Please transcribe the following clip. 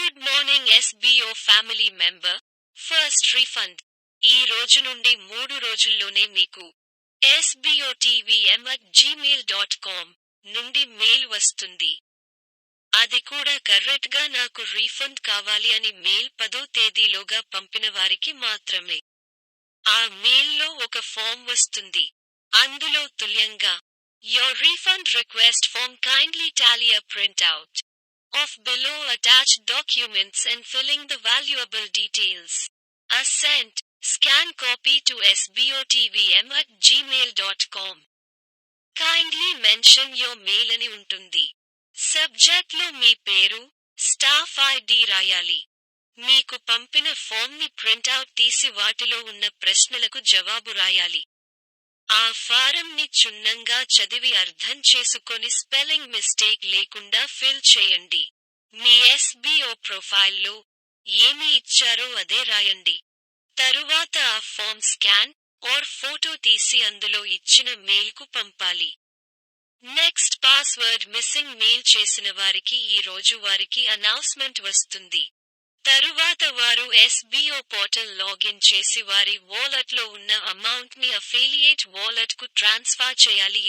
Good morning SBO family member. First refund ఈ రోజు నుండి 3 రోజుల్లోనే మీకు sbotvm@gmail.com నుండి మెయిల్ వస్తుంది. అది కూడా కరెక్ట్ గా నాకు రీఫండ్ కావాలి అని మెయిల్ 10వ తేదీలోగా పంపిన వారికి మాత్రమే. ఆ మెయిల్లో ఒక ఫామ్ వస్తుంది. అందులో తుల్యంగా Your refund request form, kindly tally a printout of below attached documents and filling the valuable details. A sent, scan copy to sbotvm@gmail.com. Kindly mention your mail అని ఉంటుంది. సబ్జెక్ట్ లో మీ పేరు, స్టాఫ్ ఐడి రాయాలి. మీకు పంపిన form ని printout తీసి వాటిలో ఉన్న ప్రశ్నలకు జవాబు రాయాలి. ఆ ఫారం ని క్షుణ్ణంగా చదివి అర్థం చేసుకొని స్పెల్లింగ్ మిస్టేక్ లేకుండా ఫిల్ చేయండి. మీ ఎస్బీఓ ప్రొఫైల్లో ఏమి ఇచ్చారో అదే రాయండి. తరువాత ఆ ఫామ్ స్కాన్ ఆర్ ఫోటో తీసి అందులో ఇచ్చిన మెయిల్కు పంపాలి. నెక్స్ట్ పాస్వర్డ్ మిస్సింగ్ మెయిల్ చేసిన వారికి ఈ రోజు వారికి అనౌన్స్మెంట్ వస్తుంది. తరువాత వారు ఎస్బీఓ పోర్టల్ లాగిన్ చేసి వారి వాలెట్లో ఉన్న అమౌంట్ ని అఫిలియేట్ వాలెట్ కు ట్రాన్స్ఫర్ చేయాలి.